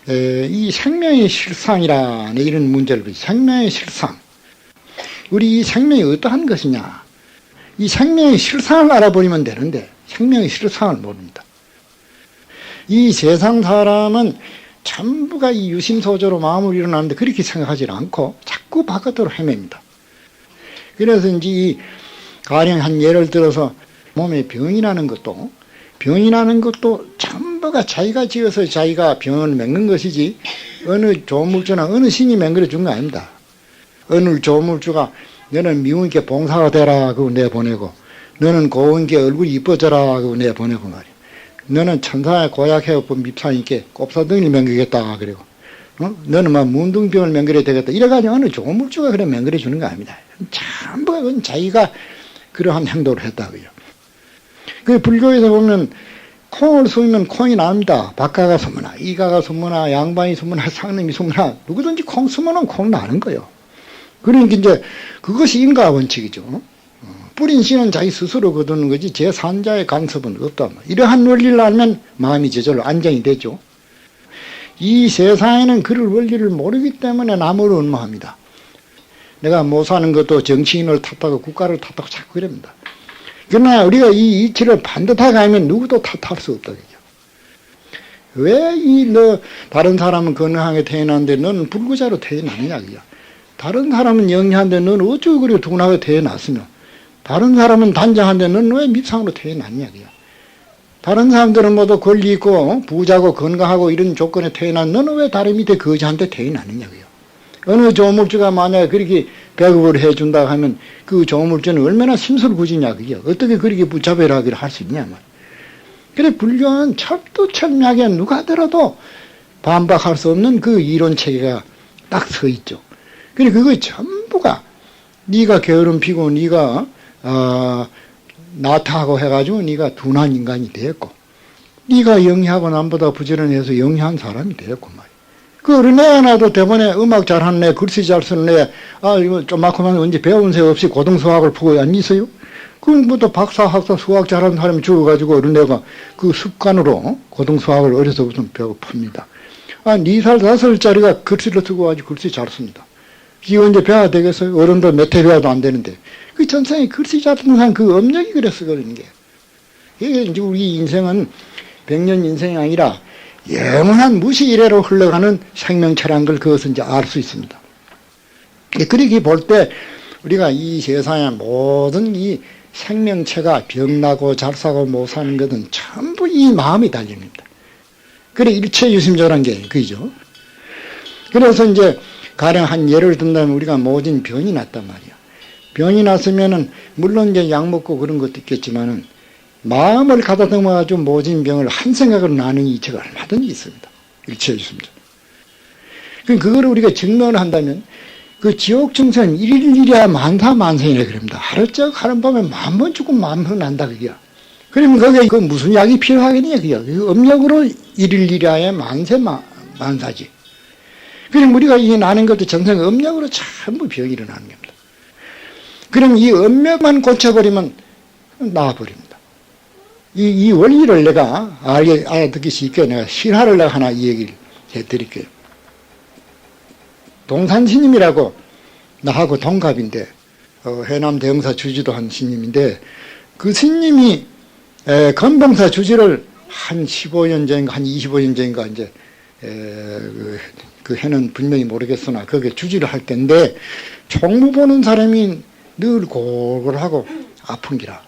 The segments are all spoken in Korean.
이 생명의 실상이라는 이런 문제를, 생명의 실상. 우리 이 생명이 어떠한 것이냐. 이 생명의 실상을 알아버리면 되는데 생명의 실상을 모릅니다. 이 세상 사람은 전부가 이 유심소조로 마음으로 일어나는데 그렇게 생각하지 않고 자꾸 바깥으로 헤맵니다. 그래서 이제 이 가령 한 예를 들어서 몸에 병이 나는 것도 전부가 자기가 지어서 자기가 병을 맺는 것이지 어느 조물주나 어느 신이 맹글어 준 거 아닙니다. 어느 조물주가 너는 미운께 봉사가 되라 그거 내보내고 너는 고운께 얼굴이 이뻐져라 그거 내보내고 말이야. 너는 천사의 고약해오픈 밉상이께 꼽사등을 맹글겠다 그리고 너는 막 문둥병을 맹글어야 되겠다 이래가지고 어느 조물주가 그래 맹글어 주는 거 아닙니다. 전부 자기가 그러한 행동을 했다고요. 그 불교에서 보면 콩을 숨으면 콩이 납니다. 박가가 숨으나 이가가 숨으나 양반이 숨으나 상놈이 숨으나 누구든지 콩 숨으면 콩 나는 거예요. 그러니까 이제 그것이 인가 원칙이죠. 뿌린 씨는 자기 스스로 거두는 거지 제3자의 간섭은 없다. 이러한 원리를 알면 마음이 저절로 안정이 되죠. 이 세상에는 그럴 원리를 모르기 때문에 남을 원망합니다. 내가 못 사는 것도 정치인을 탓하고 국가를 탓하고 자꾸 그럽니다. 그러나 우리가 이 이치를 반듯하게 알면 누구도 탓할 수 없다. 왜 너 다른 사람은 건강하게 태어났는데 너는 불구자로 태어났느냐. 다른 사람은 영리한데 너는 어쩌고 그래 둔하게 태어났으며 다른 사람은 단정한데 너는 왜 밉상으로 태어났냐. 다른 사람들은 모두 권리 있고 부자고 건강하고 이런 조건에 태어난 너는 왜 다른 밑에 거지한테 태어났느냐. 어느 조물주가 만약에 그렇게 배급을 해준다 하면 그 조물주는 얼마나 심술 구지냐. 어떻게 그렇게 붙잡으라기를 할 수 있냐. 그래 불교는 철두철미하게 누가 하더라도 반박할 수 없는 그 이론체계가 딱 서 있죠. 그래 그거 전부가 네가 게으름 피고 네가 나타하고 해가지고 네가 둔한 인간이 되었고 네가 영리하고 남보다 부지런해서 영리한 사람이 되었고 말이야. 그 어린애 하나도 대번에 음악 잘하는 애, 글씨 잘 쓰는 애, 이거 좀만큼만 언제 배운 새 없이 고등수학을 푸고 안 있어요? 그럼 뭐 또 박사, 학사, 수학 잘하는 사람이 죽어가지고 어린애가 그 습관으로 고등수학을 어려서부터 배워 풉니다. 4살, 5살짜리가 글씨를 쓰고 아주 글씨 잘 씁니다. 이거 언제 배워야 되겠어요? 어른도 몇 해 배워도 안 되는데. 그 전생에 글씨 잘 쓰는 사람 그 업력이 그래 쓰거든요. 이게 이제 우리 인생은 100년 인생이 아니라 영원한 무시 이래로 흘러가는 생명체라는 걸 그것은 이제 알 수 있습니다. 그렇게 볼 때 우리가 이 세상의 모든 이 생명체가 병나고 잘 사고 못 사는 것은 전부 이 마음이 달립니다. 그래 일체유심조라는 게 그죠. 그래서 이제 가령 한 예를 든다면 우리가 모진 병이 났단 말이야. 병이 났으면은 물론 이제 약 먹고 그런 것도 있겠지만은 마음을 가다듬어가지고 모진 병을 한 생각으로 나는 이체가 얼마든지 있습니다. 일체유심조. 그거를 우리가 증명을 한다면 그 지옥 증세는 일일이야 만사만생이라 그럽니다. 하루쩍 하룻밤에 10,000번 죽고 10,000번 난다 그게야. 그러면 거기에 그 무슨 약이 필요하겠냐 그게야. 그 음력으로 일일이야의 만사지. 그럼 우리가 이 나는 것도 전생 음력으로 전부 병이 일어나는 겁니다. 그럼 이 음력만 고쳐버리면 나아버립니다. 이 원리를 내가 알아듣기 쉽게 내가 실화를 내가 하나 이 얘기를 해드릴게요. 동산 스님이라고 나하고 동갑인데 해남 대흥사 주지도 한 스님인데 그 스님이 건봉사 주지를 한 15년 전인가 한 25년 전인가 이제 그 해는 분명히 모르겠으나 거기에 주지를 할 때인데 총무 보는 사람이 늘 골골하고 아픈 기라.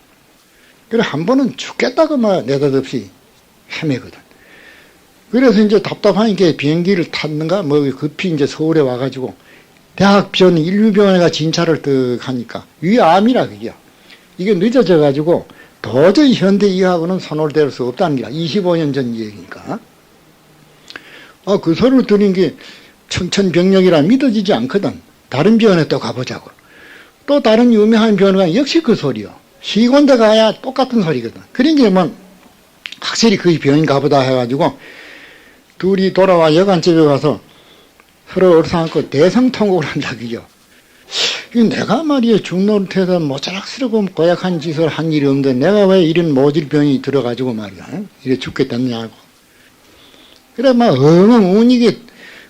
그래 한 번은 죽겠다고 막 내다없이 헤매거든. 그래서 이제 답답하니까 비행기를 탔는가 뭐 급히 이제 서울에 와가지고 대학병원 인류병원에 가 진찰을 뜩 하니까 위암이라 그게. 이게 늦어져가지고 도저히 현대의학으로는 손을 댈 수 없다는 게 25년 전 얘기니까. 그 소리를 들은 게 청천벽력이라 믿어지지 않거든. 다른 병원에 또 가보자고. 또 다른 유명한 병원에 가면 역시 그 소리요. 시군데 가야 똑같은 소리거든. 그러니까 뭐 확실히 그 병원 가보다 해가지고 둘이 돌아와 여간집에 가서 서로 얼싸안고 대성통곡을 한다 그죠. 내가 말이야 중노릇해서 모자락스럽고 고약한 짓을 한 일이 없는데 내가 왜 이런 모질병이 들어가지고 말이야 이래 죽겠다냐고. 그래, 막, 엉엉 우니게,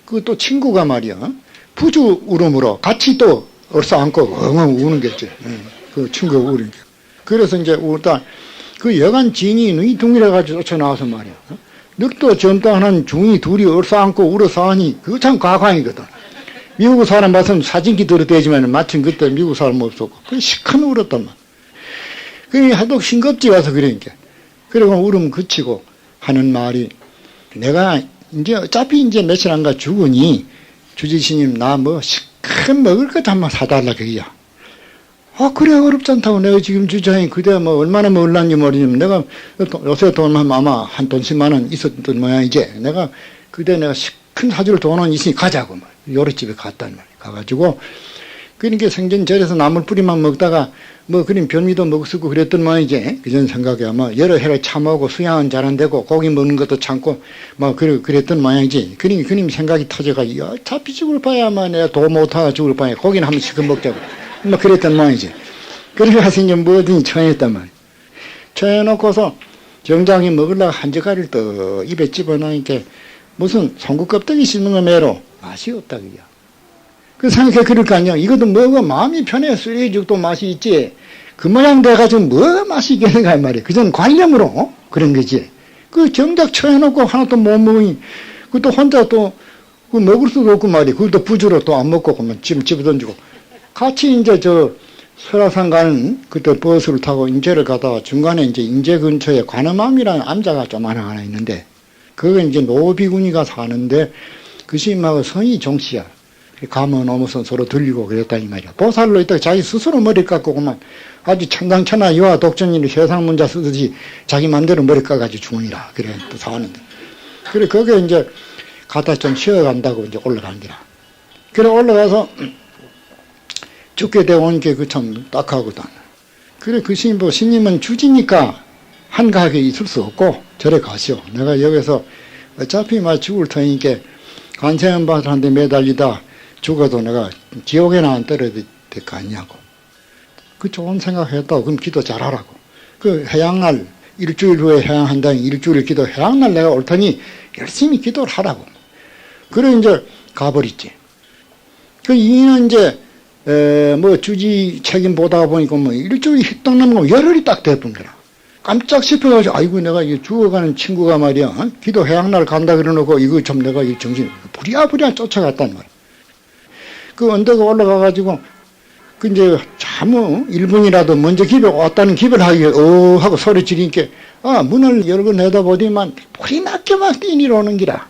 그 또 친구가 말이야. 부주 울음으로 같이 또 얼싸안고 엉엉 우는 게지. 그 친구가 우는 게. 그래서 이제 울다, 그 여간 진이 너희 둥이라 가지고 쫓아나와서 말이야. 늙도 젊다 하는 중이 둘이 얼싸안고 울어서 하니, 그거 참 과광이거든. 미국 사람 봐서는 사진기 들어대지만 마침 그때 미국 사람 없었고, 그 시큰 울었단 말. 그러니 하도 싱겁지 와서 그러니까. 그리고 울음 그치고 하는 말이, 내가 이제 어차피 이제 며칠 안 가 죽으니 주지스님 나 뭐 큰 먹을 것 한번 사달라 그게야. 그래 어렵지 않다고. 내가 지금 주장이 그대 뭐 얼마나 먹을란지 모르지만 내가 요새 돈 아마 한 돈 10만 원 있었던 모양이지. 내가 그대 내가 큰 사줄 돈은 있으니 가자고 말. 요리집에 갔단 말이야. 가가지고 그러니까 생전절에서 나물 뿌리만 먹다가 뭐 그림 변미도 먹었고 그랬던 모양이지. 그전 생각에 아마 여러 해를 참하고 수양은 잘 안 되고 고기 먹는 것도 참고 뭐 그랬던 모양이지. 그님 생각이 터져가지고 어차피 죽을 바에 아마 내가 도 못하고 죽을 바에 고기는 한번 시켜 먹자고 뭐 그랬던 모양이지. 그래서 이제 뭐든지 청했단 말이야. 청해놓고서 정장이 먹으려고 한 젓갈을 또 입에 집어넣으니까 무슨 송구 껍데기 씹는 거 매로 맛이 없다 그게. 그 생각해 그럴 거 아니야. 이것도 뭐가 마음이 편해. 쓰레기죽도 맛이 있지. 그 모양 돼가지고 뭐가 맛이 있겠는가 말이야. 그전 관념으로 그런 거지. 그 정작 쳐해놓고 하나도 못 먹으니 그것도 혼자 또 그 먹을 수도 없고 말이야. 그것도 부주로 또 안 먹고 그러면 집어던지고 같이 이제 저 설화산 가는 그때 버스를 타고 인제를 가다가 중간에 이제 인제 근처에 관음암이라는 암자가 좀 하나 있는데 그거 이제 노비군이가 사는데 그 스님하고 성이 종씨야. 가면 오면서 서로 들리고 그랬다니 말이야. 보살로 있다가 자기 스스로 머리 깎고 그만 아주 천당천하 유아 독전이를 세상문자 쓰듯이 자기 맘대로 머리 깎아가지고 죽으니라. 그래 또 사는데. 그래 거기에 이제 가다 좀 쉬어간다고 이제 올라간 기라. 그래 올라가서 죽게 되오니까 그 참 딱하거든. 그래 그 스님 보고 스님은 주지니까 한가하게 있을 수 없고 저래 가시오. 내가 여기서 어차피 막 죽을 터니까 관세음바들한테 매달리다 죽어도 내가 지옥에나 안 떨어질 거 아니냐고. 그 좋은 생각했다고. 그럼 기도 잘하라고. 그 해양날 일주일 후에 해양한다니 일주일 기도 해양날 내가 올 테니 열심히 기도를 하라고. 그래 이제 가버렸지. 그 이는 이제 뭐 주지 책임 보다 보니까 뭐 일주일이 휘떡 넘고 열흘이 딱 돼본 거라. 깜짝 싶어가지고 아이고 내가 이 죽어가는 친구가 말이야 기도 해양날 간다 그러놓고 이거 좀 내가 이 정신 부랴부랴 쫓아갔단 말이야. 그 언덕에 올라가가지고 그 이제 참 1분이라도 먼저 기별 왔다는 기별하기 하고 소리 지르니까 문을 열고 내다보더니만 불이 낮게 막 뛰니러 오는 기라.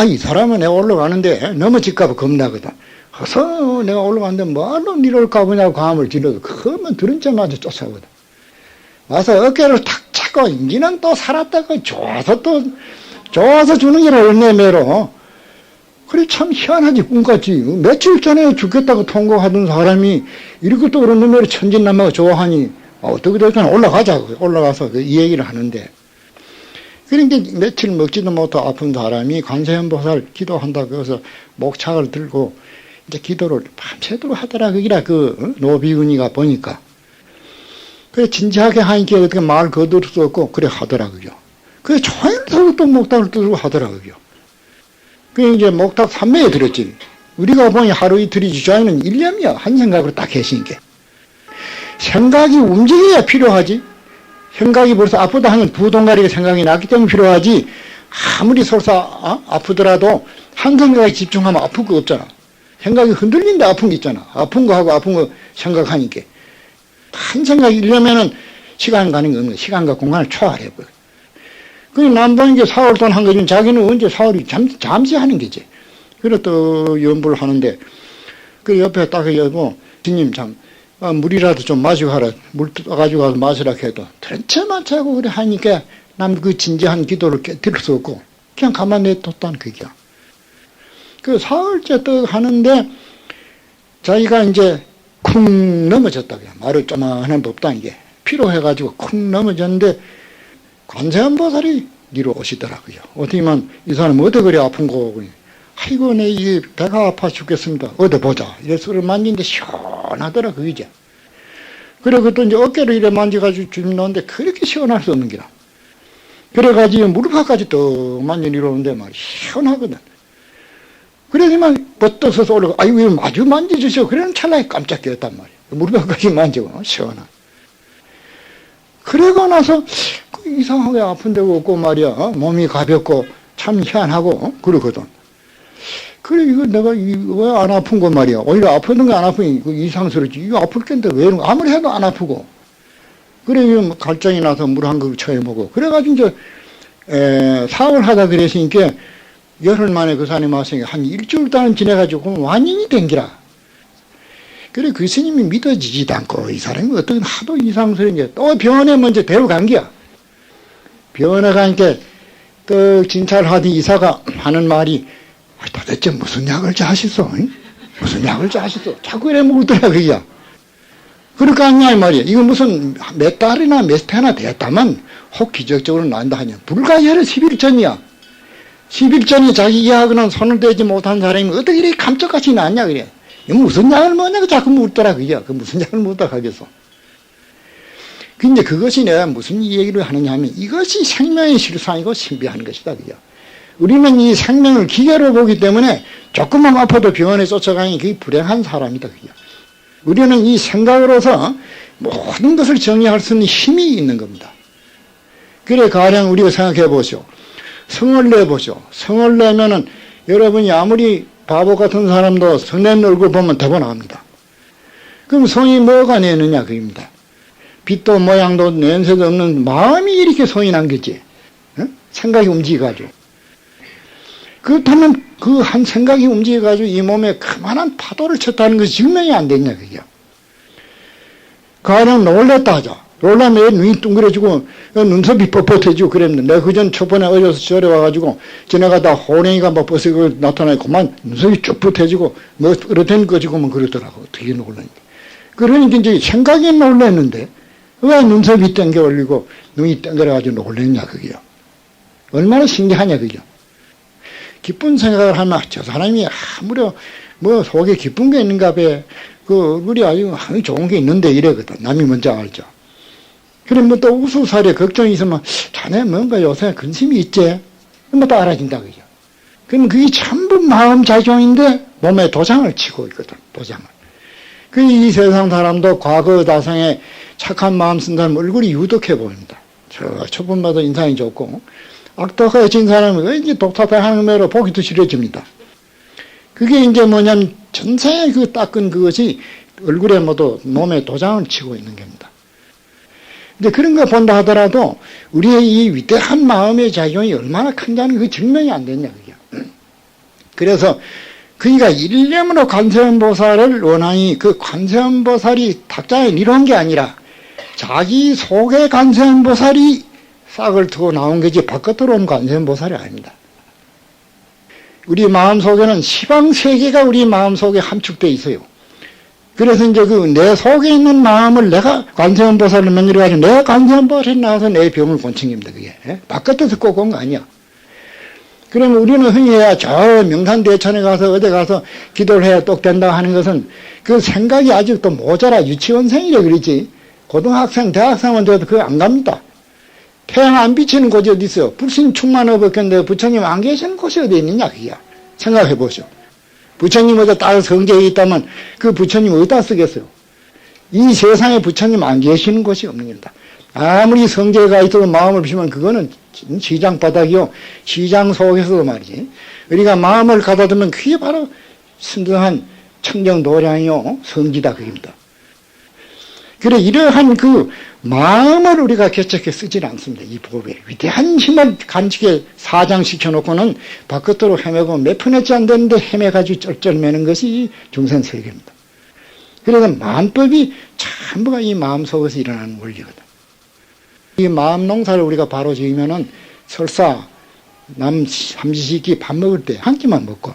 이 사람은 내가 올라가는데 넘어질까봐 겁나거든. 그래서 내가 올라가는데 뭐로 니럴까 보냐고 감을 질러도 그만 들은 째마저 쫓아오거든. 와서 어깨를 탁 차고 인기는 또 살았다가 좋아서 주는 게라 얼내매로. 그래 참 희한하지 꿈같지. 며칠 전에 죽겠다고 통곡하던 사람이 이렇게 또 그런 놈을 천진난만하고 좋아하니 어떻게 될까 올라가자고. 올라가서 이 얘기를 하는데 그러니까 며칠 먹지도 못하고 아픈 사람이 관세음보살 기도한다고 해서 목착을 들고 이제 기도를 밤새도록 하더라 그기라 그 노비군이가 보니까. 그래 진지하게 하니까 어떻게 말 거둘 수 없고 그래 하더라고요. 그래 조용히 또 목탁을 들고 하더라고요. 그 이제 목탁 3매에 들었지. 우리가 보니 하루 이틀이지 저희는 1년이야. 한 생각으로 딱 계시니까. 생각이 움직여야 필요하지. 생각이 벌써 아프다 하면 두 동가리가 생각이 났기 때문에 필요하지. 아무리 설사 아프더라도 한 생각에 집중하면 아플 거 없잖아. 생각이 흔들린데 아픈 게 있잖아. 아픈 거 하고 아픈 거 생각하니까. 한 생각이 이러면은 시간 가는 거 없는 시간과 공간을 초월해버려. 그 남보는 게 4월 동안 한 거지 자기는 언제 4월이 잠시 하는 거지. 그래 또 연부를 하는데 그 옆에 딱 여보 스님 참 물이라도 좀 마시고 하라. 물 떠가지고 가서 마시라 해도 들은채만 차고 그래 하니까 남 그 진지한 기도를 깨뜨릴 수 없고 그냥 가만히 냅뒀다는 그게야. 그 사흘째 떡 하는데 자기가 이제 쿵 넘어졌다. 그냥 말을 쪼만한 법도 이게 피로해가지고 쿵 넘어졌는데 관세음보살이 니로 오시더라고요. 어떻게만 이 사람 어디 그리 아픈 거고 아이고 내 이게 배가 아파 죽겠습니다. 어디 보자. 이래서 만지는데 시원하더라 그게. 그래 그것도 이제 어깨를 이래 만져가지고 주님 놓는데 그렇게 시원할 수 없는 기라. 그래가지고 무릎팍까지 떡 만져 이러는데 말이야. 시원하거든. 그러더만 벗떠서서 올라가. 아이고, 이거 마주 만져주셔. 그러는 찰나에 깜짝 깨었단 말이야. 무릎팍까지 만지고, 시원하게. 그러고 나서 이상하게 아픈 데가 없고 말이야. 몸이 가볍고 참 희한하고 그러거든. 그래 이거 내가 왜 안 아픈 거 말이야. 오히려 아프는 게 안 아프니 이상스럽지. 이거 아플 텐데 왜 이런 거 아무리 해도 안 아프고. 그래 이거 갈증이 나서 물 한 그릇 쳐먹고. 그래가지고 이제 사업을 하다 그랬으니까 열흘 만에 그 사람이 왔으니까 한 일주일 동안 지내가지고 완전히 댕기라. 그래 그 스님이 믿어지지도 않고 이 사람이 어떻게 하도 이상스러운지 또 병원에 먼저 데려간 거야. 병원에 가니까 또 진찰을 하던 이사가 하는 말이 도대체 무슨 약을 짜셨어? 무슨 약을 짜셨어? 자꾸 이래 묻더라 그게야. 그러니까 아니야 이 말이야. 이거 무슨 몇 달이나 몇 해나 됐다만 혹 기적적으로 난다 하냐. 불과 열흘 10일 전이야. 10일 전에 자기 약은 손을 대지 못한 사람이 어떻게 이렇게 감쪽같이 낫냐 그래. 무슨 약을 먹냐고 자꾸 묻더라 그게. 그 무슨 약을 묻다 하겠어. 근데 그것이 내가 무슨 얘기를 하느냐 하면 이것이 생명의 실상이고 신비한 것이다 그게. 우리는 이 생명을 기계로 보기 때문에 조금만 아파도 병원에 쫓아가니 그게 불행한 사람이다 그게. 우리는 이 생각으로서 모든 것을 정리할 수 있는 힘이 있는 겁니다. 그래 가령 우리가 생각해 보시오. 성을 내보시오. 성을 내면은 여러분이 아무리 바보 같은 사람도 성낸 얼굴 보면 대고 나옵니다. 그럼 성이 뭐가 내느냐 그입니다. 빛도 모양도 냄새도 없는 마음이 이렇게 성이 난 거지. 생각이 움직여가지고. 그렇다면 그 한 생각이 움직여가지고 이 몸에 그만한 파도를 쳤다는 것이 증명이 안 됐냐 그게. 가령 놀랬다 하자. 놀라면 왜 눈이 둥그러지고 눈썹이 뻣뻣해지고 그랬는데 내가 그전 초반에 어려서 절에 와가지고 지나가다 호랭이가 막 버스가 나타나고 그만 눈썹이 쭉 뻣해지고 뭐 으르된 거지고 뭐 그러더라고. 되게 놀라니까. 그러니까 이제 생각이 놀랐는데 왜 눈썹이 땡겨 올리고 눈이 땡겨가지고 놀랬냐 그게요. 얼마나 신기하냐 그게요. 기쁜 생각을 하면 저 사람이 아무려 뭐 속에 기쁜 게 있는가 봐. 그 얼굴이 아주 좋은 게 있는데 이래거든. 남이 먼저 알죠. 그럼 뭐 또 우수살에 걱정이 있으면 자네 뭔가 요새 근심이 있지? 뭐 또 알아진다 그죠. 그럼 그게 전부 마음 작용인데 몸에 도장을 치고 있거든. 도장을. 그 이 세상 사람도 과거 다생에 착한 마음 쓴 사람 얼굴이 유독해 보입니다. 저 초본마다 인상이 좋고 악덕해진 사람은 왠지 독타탕하는 대로 보기도 싫어집니다. 그게 이제 뭐냐면 전생에 그 닦은 그것이 얼굴에 모두 몸에 도장을 치고 있는 겁니다. 근데 그런 거 본다 하더라도 우리의 이 위대한 마음의 작용이 얼마나 큰다는 그 증명이 안 됐냐 그게. 그래서 그러니까 일념으로 관세음보살을 원하니 그 관세음보살이 탁자에 이런 게 아니라 자기 속에 관세음보살이 싹을 트고 나온 거지 바깥으로 온 관세음보살이 아닙니다. 우리 마음속에는 시방세계가 우리 마음속에 함축되어 있어요. 그래서 이제 그 내 속에 있는 마음을 내가 관세음보살을 만들어가지고 내가 관세음보살이 나와서 내 병을 고친 겁니다. 그게. 바깥에서 꼭 온 거 아니야. 그러면 우리는 흔히 해야 저 명산대천에 가서 어디 가서 기도를 해야 똑 된다 하는 것은 그 생각이 아직도 모자라 유치원생이라 그러지. 고등학생, 대학생은 돼도 그거 안 갑니다. 태양 안 비치는 곳이 어디 있어요? 불신 충만 없었겠는데 부처님 안 계시는 곳이 어디 있느냐 그게. 생각해 보시오. 부처님 어디 따로 성제에 있다면 그 부처님 어디다 쓰겠어요? 이 세상에 부처님 안 계시는 곳이 없는 겁니다. 아무리 성제가 있어도 마음을 비우면 그거는 시장 바닥이요. 시장 속에서도 말이지. 우리가 마음을 가다두면 그게 바로 순수한 청정도량이요. 성지다 그겁니다. 그래 이러한 그 마음을 우리가 개척해 쓰질 않습니다. 이 법에 위대한 힘을 간직에 사장시켜 놓고는 바깥으로 헤매고 몇 푼했지 안 되는데 헤매가지고 쩔쩔매는 것이 중생세계입니다. 그래서 마음법이 전부가 이 마음 속에서 일어나는 원리거든. 이 마음 농사를 우리가 바로 지으면은 설사 남 삼시세끼 밥 먹을 때 한 끼만 먹고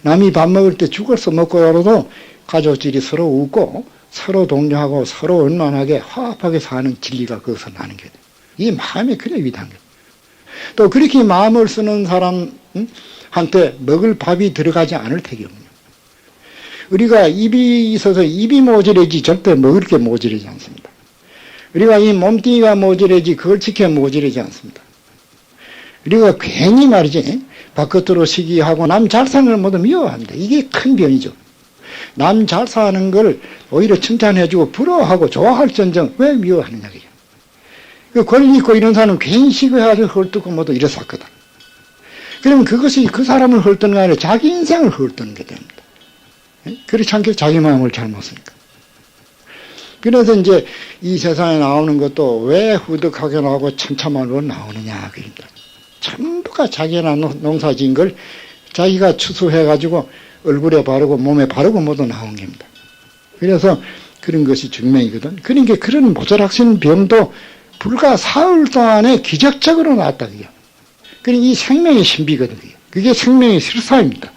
남이 밥 먹을 때 죽을 써 먹고라도 가족들이 서로 웃고 서로 동료하고 서로 원만하게 화합하게 사는 진리가 거기서 나는 게 돼. 이 마음이 그래 위대한 거야. 또 그렇게 마음을 쓰는 사람한테 먹을 밥이 들어가지 않을 테거든요. 우리가 입이 있어서 입이 모자라지 절대 먹을 게 모자라지 않습니다. 우리가 이 몸뚱이가 모자라지 그걸 지켜 모자라지 않습니다. 우리가 괜히 말이지 바깥으로 시기하고 남 잘 사는 걸 모두 미워합니다. 이게 큰 병이죠. 남 잘 사는 걸 오히려 칭찬해주고 부러워하고 좋아할전정 왜 미워하느냐 그죠. 그 권리 있고 이런 사람은 괜히 시기해가지고 헐뜯고 모두 이랬었거든. 그러면 그것이 그 사람을 헐뜯는 게 아니라 자기 인생을 헐뜯는 게 됩니다. 그렇지 않게 자기 마음을 잘못 쓰니까. 그래서 이제 이 세상에 나오는 것도 왜 후덕하게 나오고 참참하게 나오느냐 그입니다. 전부가 자기가 농사진 걸 자기가 추수해가지고 얼굴에 바르고 몸에 바르고 모두 나온 겁니다. 그래서 그런 것이 증명이거든. 그러니까 그런 모자락신 병도 불과 사흘 동안에 기적적으로 나왔다 그게. 그러니까 이 생명의 신비거든 그게. 그게 생명의 실사입니다.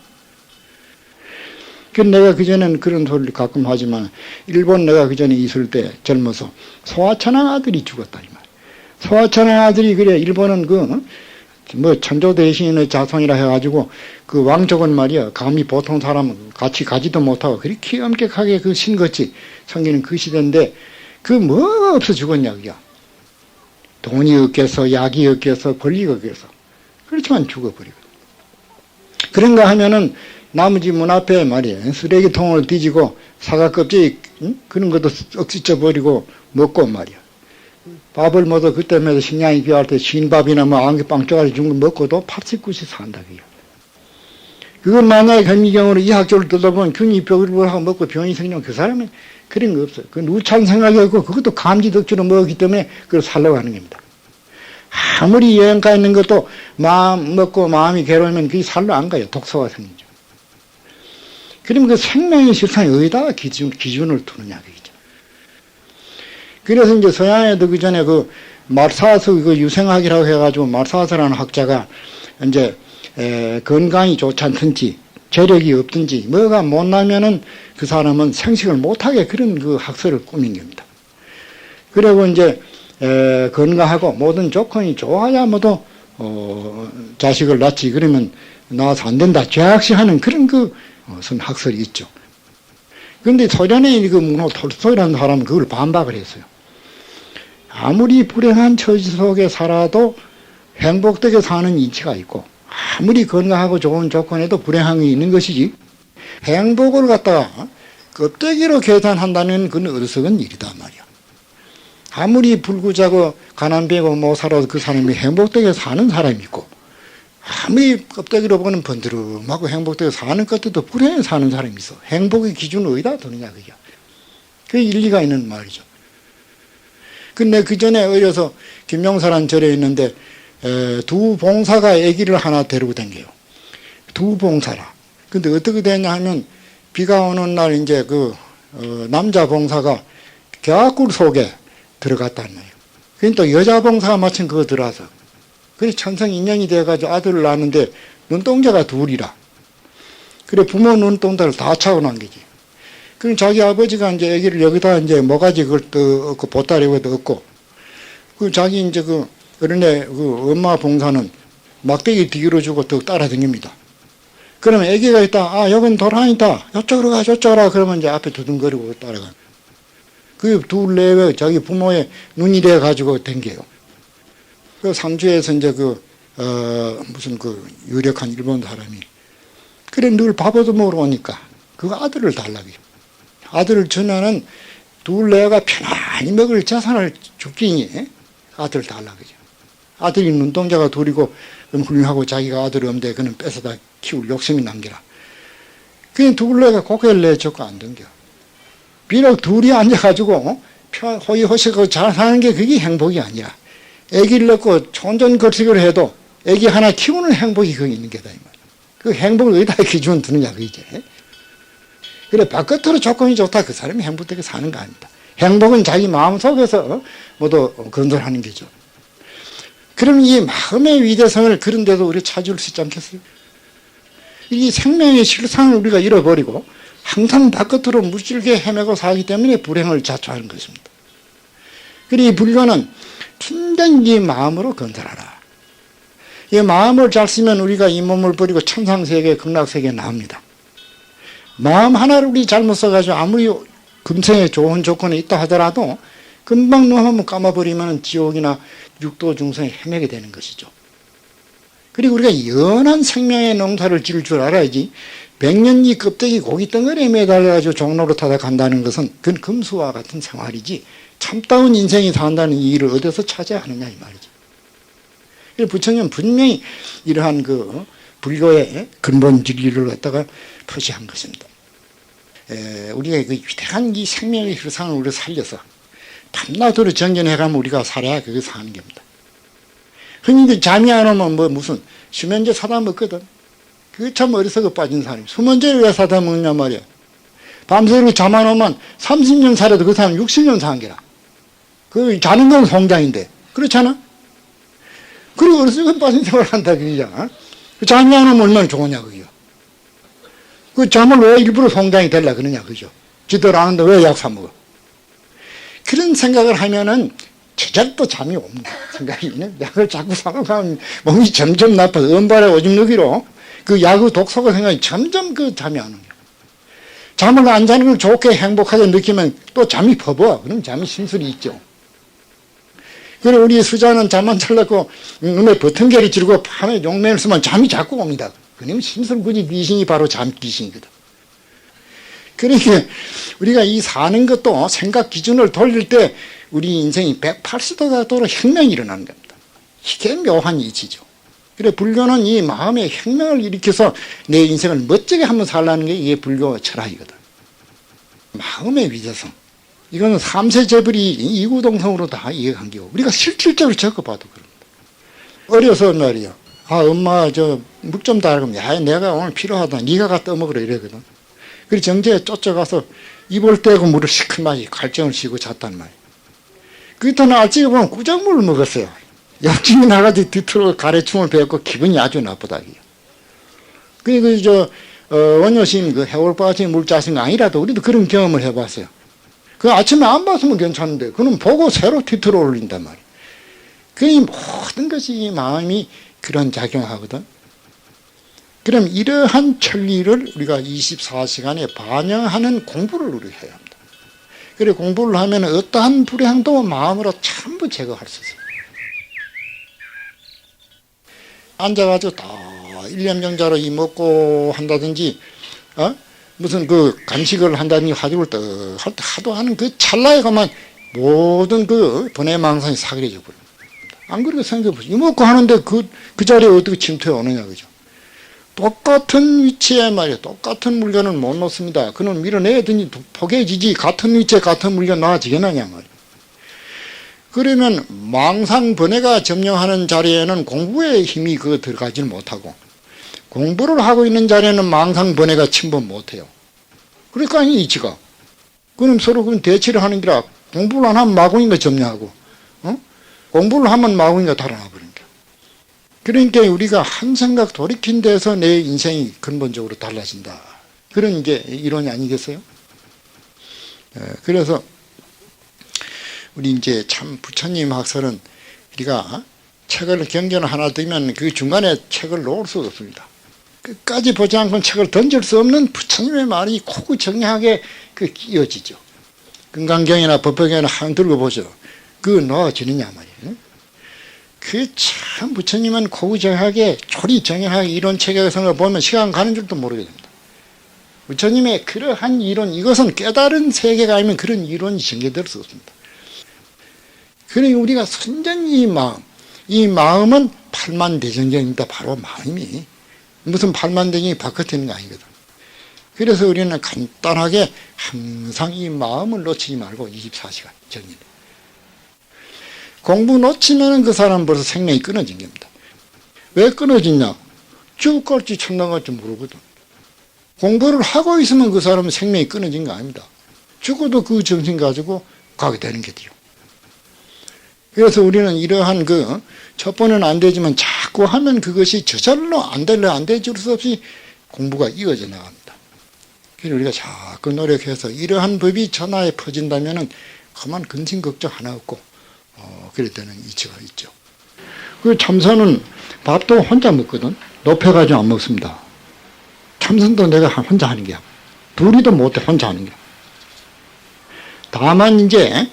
그 내가 그전에는 그런 소리를 가끔 하지만 일본 내가 그전에 있을 때 젊어서 소아천왕 아들이 죽었다 이 말. 소아천왕 아들이 그래 일본은 뭐 천조 대신의 자손이라 해가지고 그 왕족은 말이야 감히 보통 사람은 같이 가지도 못하고 그렇게 엄격하게 그 신것이 섬기는 그 시대인데 그 뭐 없어 죽었냐 그야. 돈이 없겠어 약이 없겠어 권리가 없겠어. 그렇지만 죽어버리거든. 그런가 하면은 나머지 문 앞에 말이야 쓰레기통을 뒤지고 사과 껍질 그런 것도 억지쳐 버리고 먹고 말이야. 밥을 먹어 그때마다 식량이 귀할 때 신밥이나 뭐 안개빵 쪼가리 준 거 먹고도 80, 90 산다 그요. 그건 만약에 현미경으로 이 학교를 들어보면 균이 벽을 하고 먹고 병이 생기면 그 사람은 그런 거 없어요. 그건 우찬 생각이 없고 그것도 감지 덕주로 먹었기 때문에 그걸 살려고 하는 겁니다. 아무리 여행가 있는 것도 마음 먹고 마음이 괴로우면 그게 살로 안 가요. 독소가 생기죠. 그러면 그 생명의 실상이 어디다가 기준을 두느냐 그죠. 그래서 이제 서양에도 그 전에 그 말사스 그 유생학이라고 해가지고 말사스라는 학자가 이제 건강이 좋지 않든지 재력이 없든지 뭐가 못나면은 그 사람은 생식을 못하게 그런 그 학설을 꾸민 겁니다. 그리고 이제 건강하고 모든 조건이 좋아야 모두 자식을 낳지 그러면 낳아서 안 된다 죄악시하는 그런 그 무슨 학설이 있죠. 그런데 소련의 그 문호 톨스토이라는 사람은 그걸 반박을 했어요. 아무리 불행한 처지 속에 살아도 행복되게 사는 이치가 있고 아무리 건강하고 좋은 조건에도 불행함이 있는 것이지 행복을 갖다가 껍데기로 계산한다는 그건 어리석은 일이다 말이야. 아무리 불구자고 가난비고 못 살아도 그 사람이 행복되게 사는 사람이 있고 아무리 껍데기로 보는 번드름하고 행복되게 사는 것들도 불행해 사는 사람이 있어. 행복의 기준은 어디다 두느냐 그게. 그게 일리가 있는 말이죠. 근데 그 전에 어려서 김명사란 절에 있는데 두 봉사가 아기를 하나 데리고 다녀요. 두 봉사라. 근데 어떻게 되냐 하면 비가 오는 날 이제 남자 봉사가 갸꿀 속에 들어갔단 말이에요. 그러니까 또 여자 봉사가 마침 그거 들어와서 그래서 천생인연이 돼가지고 아들을 낳았는데 눈동자가 둘이라. 그래 부모 눈동자를 다 차고 난 거지. 그럼 자기 아버지가 이제 아기를 여기다 이제 모가지 그걸 또 얻고 보따리에도 얻고 그 자기 이제 어른의 엄마 봉사는 막대기 뒤로 주고 또 따라다닙니다. 그러면 아기가 있다. 여긴 도란이다. 이쪽으로 가, 저쪽으로 가. 그러면 이제 앞에 두둥거리고 따라가. 그 둘 내외 자기 부모의 눈이 돼가지고 댕겨요. 그 상주에서 이제 무슨 유력한 일본 사람이 그래 늘 밥도 먹으러 오니까 그 아들을 달라고. 아들을 주면은 둘 내외가 편안히 먹을 재산을 줄기니 아들을 달라고. 아들이 눈동자가 둘이고 훌륭하고 자기가 아들이 없는데 그는 뺏어다 키울 욕심이 남기라. 그냥 둘 내외가 고개를 내줬고 안 댕겨. 비록 둘이 앉아가지고 호의호식하고 잘 사는 게 그게 행복이 아니라 애기를 낳고 촌전거식을 해도 애기 하나 키우는 행복이 거기 있는 게다. 그 행복을 어디다 기준 두느냐 그게. 그래 바깥으로 조건이 좋다 그 사람이 행복되게 사는 거 아닙니다. 행복은 자기 마음속에서 모두 건설하는 거죠. 그럼 이 마음의 위대성을 그런 데도 우리가 찾을 수 있지 않겠어요? 이 생명의 실상을 우리가 잃어버리고 항상 바깥으로 물질게 헤매고 살기 때문에 불행을 자초하는 것입니다. 그리고 이 불교는 진정히 마음으로 건설하라. 이 마음을 잘 쓰면 우리가 이 몸을 버리고 천상세계, 극락세계에 나옵니다. 마음 하나를 우리 잘못 써가지고 아무리 금생에 좋은 조건에 있다 하더라도 금방 눈 한번 감아버리면 지옥이나 육도 중생에 헤매게 되는 것이죠. 그리고 우리가 연한 생명의 농사를 지을 줄 알아야지. 백년지 껍데기 고기 덩어리에 매달려가지고 종로로 타다 간다는 것은 그건 금수와 같은 생활이지 참다운 인생이 산다는 이 일을 어디서 찾아야 하느냐 이 말이지. 그래서 부처님은 분명히 이러한 그 불교의 근본 진리를 갖다가 표시한 것입니다. 우리가 그 위대한 이 생명의 hir상을 우리가 살려서 밤낮으로 정전해가면 우리가 살아야 그게 사는 겁니다. 흔히들 잠이 안 오면 뭐 무슨 수면제 사다 먹거든. 그게 참 어리석어 빠진 사람이. 수면제를 왜 사다 먹냐 말이야. 밤새도록 잠 안 오면 30년 살아도 그 사람 60년 사는 게라. 그 자는 건 성장인데. 그렇잖아? 그리고 어리석어 빠진 생활을 한다 그러잖아. 그 잠이 안 오면 얼마나 좋으냐 그게요. 그 잠을 왜 일부러 성장이 되려 그러냐 그죠. 지들 아는데 왜 약 사 먹어. 그런 생각을 하면은 제작도 잠이 옵니다. 생각이. 약을 자꾸 사가면 몸이 점점 나빠서 은발에 오줌 누기로 그 약의 독소가 생각이 점점 그 잠이 안 오는 거예요. 잠을 안 자는 걸 좋게 행복하게 느끼면 또 잠이 퍼부어. 그럼 잠이 심술이 있죠. 그래 우리 수자는 잠 안 자려고 눈에 버튼결이 지르고 밤에 용맹을 쓰면 잠이 자꾸 옵니다. 그러면 심술구지 귀신이 바로 잠 귀신이거든. 그러니까 우리가 이 사는 것도 생각 기준을 돌릴 때 우리 인생이 180도가 도로 혁명이 일어나는 겁니다. 이게 묘한 이치죠. 그래 불교는 이 마음의 혁명을 일으켜서 내 인생을 멋지게 한번 살라는 게 이게 불교 철학이거든. 마음의 위대성. 이거는 삼세제불이 이구동성으로 다 이해한 거고 우리가 실질적으로 겪어봐도 그럽니다. 어려서 말이야. 아 엄마 저 묵 좀 달라고 야 내가 오늘 필요하다. 네가 가 떠먹으라 이러거든. 그래서 정제에 쫓아가서 입을 떼고 물을 시큼하게 갈증을 씌고 잤단 말이야. 그때는 알찌게 보면 꾸작물을 먹었어요. 옆집이 나가지 뒤틀어 가래충을 배웠고 기분이 아주 나쁘다. 그리고 원효심 그 해월바지 물 짜신 거 아니라도 우리도 그런 경험을 해봤어요. 그 아침에 안 봤으면 괜찮은데 그럼 보고 새로 뒤틀어 올린단 말이야. 그 모든 것이 이 마음이 그런 작용하거든. 그럼 이러한 천리를 우리가 24시간에 반영하는 공부를 우리가 해야 합니다. 그래 공부를 하면 어떠한 불행도 마음으로 전부 제거할 수 있어요. 앉아가지고 다 일념정자로 이 먹고 한다든지 무슨 그 간식을 한다든지 화두를 떡 할 때 하도 하는 그 찰나에 가면 모든 그 번외망상이 사그려져 버립니다. 안 그렇게 생각해보세요. 이 먹고 하는데 그 자리에 어떻게 침투해 오느냐 그죠. 똑같은 위치에 말이에요. 똑같은 물건을 못 놓습니다. 그는 밀어내야든지 포개지지 같은 위치에 같은 물건 놔지겠느냐 말이에요. 그러면 망상 번뇌가 점령하는 자리에는 공부의 힘이 들어가지는 못하고 공부를 하고 있는 자리에는 망상 번뇌가 침범 못해요. 그러니까 이 이치가. 그럼 서로 그럼 대치를 하는 게라 공부를 안 하면 마구니가 점령하고 공부를 하면 마구니가 달아나 버린 거야. 그러니까 우리가 한 생각 돌이킨 데서 내 인생이 근본적으로 달라진다. 그런 게 이론이 아니겠어요? 그래서 우리 이제 참 부처님 학설은 우리가 책을 경전을 하나 들면 그 중간에 책을 놓을 수 없습니다. 끝까지 보지 않고는 책을 던질 수 없는 부처님의 말이 고구정량하게 이어지죠. 금강경이나 법화경이나 한 들고 보죠. 그거 넣어지느냐 말이에요. 그 참 부처님은 고구정하게 조리정연하게 이론 체계성을 보면 시간 가는 줄도 모르게 됩니다. 부처님의 그러한 이론, 이것은 깨달은 세계가 아니면 그런 이론이 전개될 수 없습니다. 그러니 우리가 선전히 이 마음은 팔만대정경입니다. 바로 마음이 무슨 팔만대정이 바깥에 있는 거 아니거든. 그래서 우리는 간단하게 항상 이 마음을 놓치지 말고 24시간 정리를. 공부 놓치면 그 사람 벌써 생명이 끊어진 겁니다. 왜 끊어지냐? 죽을지 천당갈지 모르거든. 공부를 하고 있으면 그 사람은 생명이 끊어진 거 아닙니다. 죽어도 그 정신 가지고 가게 되는 게죠. 그래서 우리는 이러한 첫 번은 안 되지만 자꾸 하면 그것이 저절로 안 되줄 수 없이 공부가 이어져 나갑니다. 그래서 우리가 자꾸 노력해서 이러한 법이 전하에 퍼진다면은 그만 근심 걱정 하나 없고 그럴 때는 이치가 있죠. 그 참선은 밥도 혼자 먹거든. 높여가지고 안 먹습니다. 참선도 내가 혼자 하는 게야. 둘이도 못해 혼자 하는 게야. 다만 이제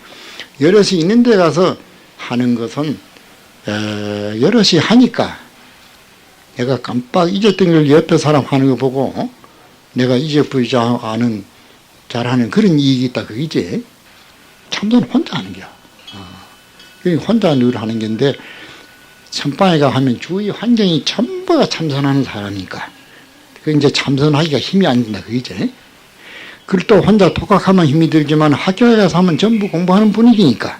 여럿이 있는 데 가서 하는 것은 여럿이 하니까 내가 깜빡 잊었던 걸 옆에 사람 하는 거 보고 내가 잊어버리지 않은 잘하는 그런 이익이 있다 그거지. 참선은 혼자 하는 거야. 혼자 늘 하는 건데 선방에가 하면 주위 환경이 전부가 참선하는 사람이니까 그 이제 참선하기가 힘이 안 든다 그거지. 그걸 또 혼자 독학하면 힘이 들지만 학교에 가서 하면 전부 공부하는 분위기니까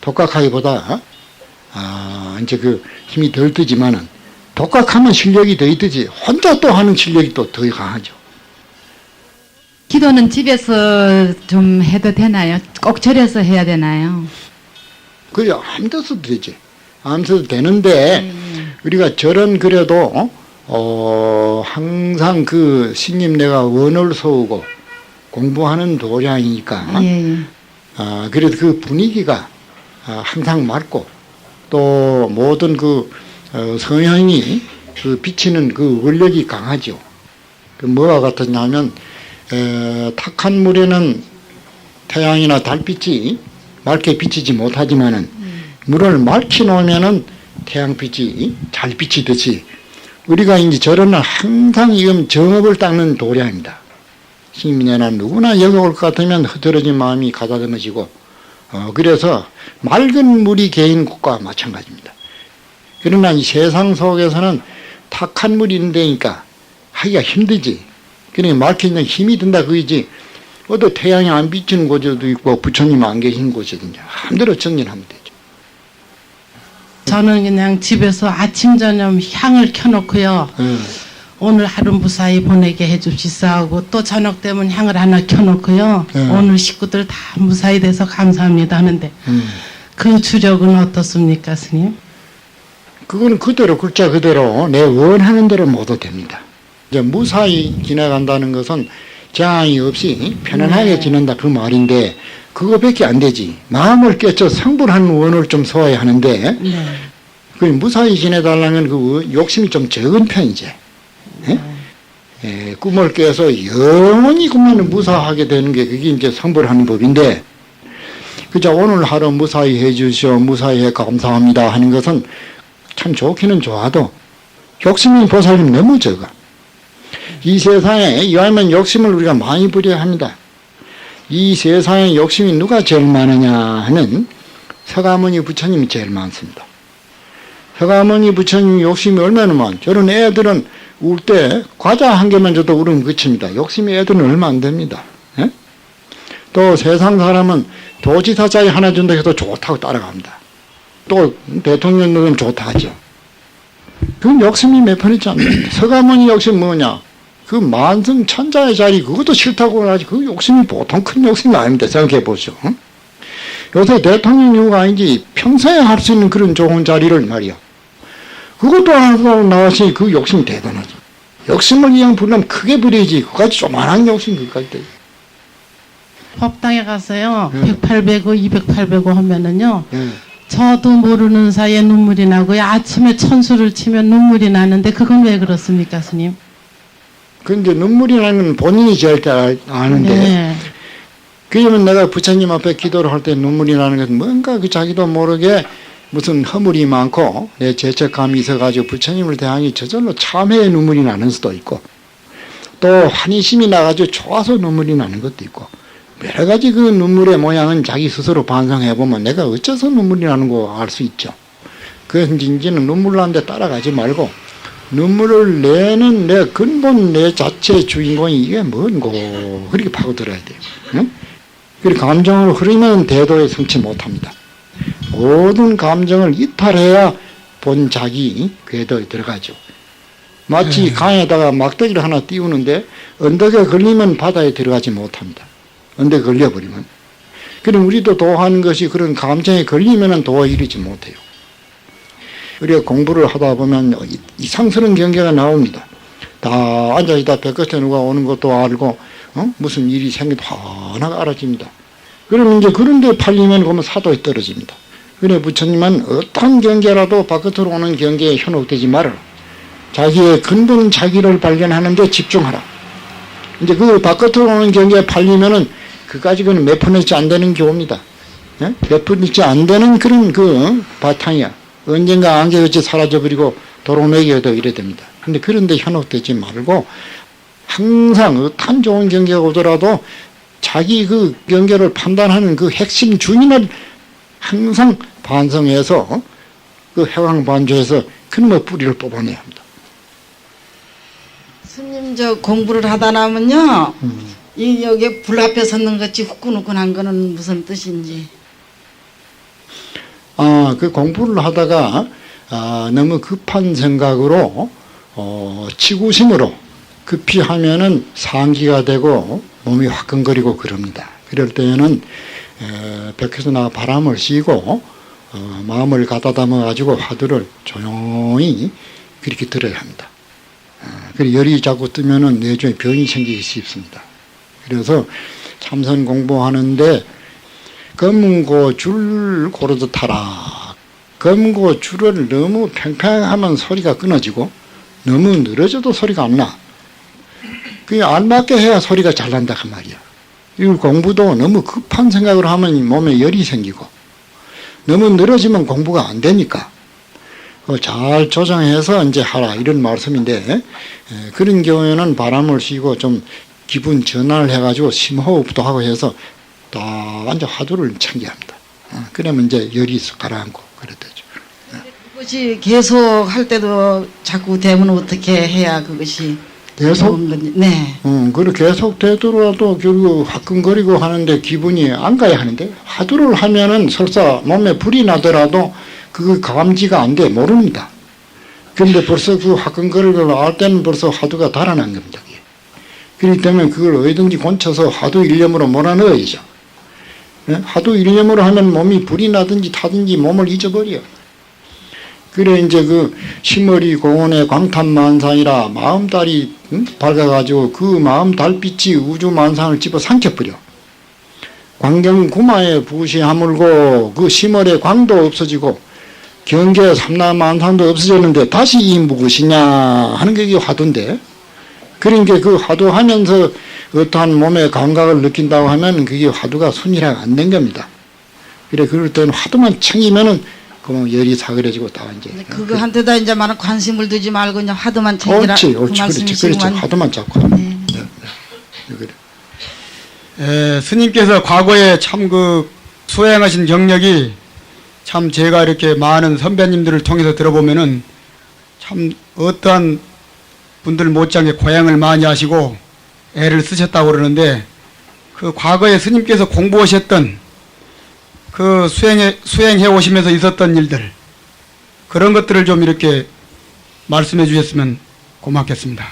독학하기보다 이제 그 힘이 덜 드지만은 독학하면 실력이 더 있듯이 혼자 또 하는 실력이 또 더 강하죠. 기도는 집에서 좀 해도 되나요? 꼭 절여서 해야 되나요? 그래 아무 데서도 되지. 아무 데서도 되는데 우리가 절은 그래도 항상 그 스님 내가 원을 서우고 공부하는 도량이니까 예. 그래도 그 분위기가 항상 맑고 또 모든 그 성향이 그 비치는 그 원력이 강하죠. 그 뭐가 같았냐면 탁한 물에는 태양이나 달빛이 맑게 비치지 못하지만은 물을 맑게 놓으면은 태양빛이 잘 비치듯이 우리가 이제 저런 항상 이건 정업을 닦는 도량입니다. 스님이나 누구나 여기 올 것 같으면 흐트러진 마음이 가다듬어지고 그래서 맑은 물이 개인 곳과 마찬가지입니다. 그러나 이 세상 속에서는 탁한 물이 있는 데니까 하기가 힘들지. 그러니까 맑게 있는 힘이 든다 그이지. 어디 태양이 안 비치는 곳에도 있고 부처님 안 계신 곳이든지 마음대로 정진하면 되죠. 저는 그냥 집에서 아침 저녁 향을 켜놓고요. 오늘 하루 무사히 보내게 해줍시사하고 또 저녁 되면 향을 하나 켜놓고요. 오늘 식구들 다 무사히 돼서 감사합니다 하는데 그 주력은 어떻습니까, 스님? 그거는 그대로 글자 그대로 내 원하는 대로 모두 됩니다. 이제 무사히 지나간다는 것은 장이 없이 편안하게 지낸다 그 말인데 그거밖에 안 되지. 마음을 깨쳐 성불한 원을 좀 소화해야 하는데 네. 그 무사히 지내달라면 그 욕심이 좀 적은 편이지. 꿈을 깨서 영원히 그만 무사하게 되는 게 그게 이제 성불하는 법인데 그저 오늘 하루 무사히 해주시오 무사히 해 감사합니다 하는 것은 참 좋기는 좋아도 욕심이 보살님 너무 적어. 이 세상에 이왕이면 욕심을 우리가 많이 부려야 합니다. 이 세상에 욕심이 누가 제일 많으냐 하는 서가모니 부처님이 제일 많습니다. 서가모니 부처님 욕심이 얼마나 많. 저런 애들은 울 때 과자 한 개만 줘도 울으면 그칩니다. 욕심이 애들은 얼마 안 됩니다. 예? 또 세상 사람은 도지사 자리 하나 준다 해도 좋다고 따라갑니다. 또 대통령들은 좋다 하죠. 그건 욕심이 몇 편 있지 않나요? 서가모니 욕심 뭐냐? 그 만성 천자의 자리 그것도 싫다고 하지 그 욕심이 보통 큰 욕심이 아닙니다. 생각해 보시오. 응? 요새 대통령 이유가 아니지 평소에 할 수 있는 그런 좋은 자리를 말이야. 그것도 안 하고 나왔으니 그 욕심이 대단하지. 욕심을 그냥 부르면 크게 부리지. 그까지 조만한 욕심 그까지 돼. 법당에 가서요. 108배고 208배고 하면은요. 예. 저도 모르는 사이에 눈물이 나고요. 아침에 천수를 치면 눈물이 나는데 그건 왜 그렇습니까, 스님? 근데 눈물이 나는 본인이 제일 잘 아는데 네. 그러면 내가 부처님 앞에 기도를 할 때 눈물이 나는 것은 뭔가 그 자기도 모르게 무슨 허물이 많고 내 죄책감이 있어가지고 부처님을 대하니 저절로 참회의 눈물이 나는 수도 있고 또 환희심이 나가지고 좋아서 눈물이 나는 것도 있고 여러 가지 그 눈물의 모양은 자기 스스로 반성해보면 내가 어째서 눈물이 나는 거 알 수 있죠. 그래서 이제는 눈물 나는데 따라가지 말고 눈물을 내는 내 근본 내 자체의 주인공이 이게 뭔고 그렇게 파고들어야 돼요. 응? 그리고 감정으로 흐르면 대도에 성취 못합니다. 모든 감정을 이탈해야 본 자기 궤도에 들어가죠. 마치 강에다가 막대기를 하나 띄우는데 언덕에 걸리면 바다에 들어가지 못합니다. 언덕에 걸려버리면. 그럼 우리도 도하는 것이 그런 감정에 걸리면 도에 이르지 못해요. 우리가 공부를 하다 보면 이상스러운 경계가 나옵니다. 다 앉아있다 벽끝에 누가 오는 것도 알고 무슨 일이 생겨도 하나가 알아집니다. 그러면 이제 그런데 팔리면 그러면 사도에 떨어집니다. 그래 부처님은 어떤 경계라도 바깥으로 오는 경계에 현혹되지 말아라. 자기의 근본 자기를 발견하는 데 집중하라. 이제 그 바깥으로 오는 경계에 팔리면은 그까지는 몇 푼이지 안 되는 교입니다. 몇 푼이지 안 되는 그런 그 바탕이야. 언젠가 안개같이 사라져버리고 도로매기에도 이래 됩니다. 근데 그런데 현혹되지 말고 항상 어떤 좋은 경계가 오더라도 자기 그 경계를 판단하는 그 핵심 주인을 항상 반성해서 그 해왕반조에서 그놈의 뿌리를 뽑아내야 합니다. 스님 저 공부를 하다 나면요 이 여기 불 앞에 섰는 것이 후끈후끈한 거는 무슨 뜻인지. 그 공부를 하다가 너무 급한 생각으로 치구심으로 급히 하면은 상기가 되고 몸이 화끈거리고 그럽니다. 그럴 때에는 밖에서나 바람을 쐬고 마음을 가다듬어 가지고 화두를 조용히 그렇게 들어야 합니다. 그리고 열이 자꾸 뜨면은 뇌중에 병이 생기기 쉽습니다. 그래서 참선 공부하는데 검고 줄 고르듯 타라. 검고 줄을 너무 팽팽하면 소리가 끊어지고 너무 늘어져도 소리가 안 나. 그게 알맞게 해야 소리가 잘 난다 그 말이야. 이 공부도 너무 급한 생각을 하면 몸에 열이 생기고 너무 늘어지면 공부가 안 되니까 잘 조정해서 이제 하라 이런 말씀인데 그런 경우에는 바람을 쉬고 좀 기분 전환을 해가지고 심호흡도 하고 해서 딱 이제 화두를 챙겨야 합니다. 그러면 이제 열이 가라앉고 그래 되죠. 그것이 계속 할 때도 자꾸 되면 어떻게 해야 그것이 계속? 좋은 건지. 네. 그렇게 계속 되더라도 결국 화끈거리고 하는데 기분이 안 가야 하는데 화두를 하면은 설사 몸에 불이 나더라도 그 감지가 안 돼 모릅니다. 그런데 벌써 그 화끈거리고 알 때는 벌써 화두가 달아난 겁니다. 그렇기 때문에 그걸 어디든지 곤쳐서 화두 일념으로 몰아넣어야죠. 화두 일념으로 하면 몸이 불이 나든지 타든지 몸을 잊어버려. 그래 이제 그 시머리 공원의 광탄만상이라 마음달이 밝아가지고 그 마음 달빛이 우주 만상을 집어 삼켜버려. 광경 구마에 붓이 하물고 그 시머리의 광도 없어지고 경계 삼라만상도 없어졌는데 다시 이 무엇이냐 하는 게 화두인데 그러니까 그 화두 하면서 어떠한 몸의 감각을 느낀다고 하면 그게 화두가 순이랑 안 된 겁니다. 그래 그럴 때는 화두만 챙기면은 그러면 열이 사그려지고 다 이제 그거한테다 이제 많은 관심을 두지 말고 그냥 화두만 챙기라. 옳지, 그 그렇지, 말씀이시구만. 화두만 잡고 하면. 그래. 스님께서 과거에 참 그 수행하신 경력이 참 제가 이렇게 많은 선배님들을 통해서 들어보면은 참 어떠한 분들 못지않게 고행을 많이 하시고 애를 쓰셨다고 그러는데 그 과거에 스님께서 공부하셨던 그 수행해 오시면서 있었던 일들 그런 것들을 좀 이렇게 말씀해 주셨으면 고맙겠습니다.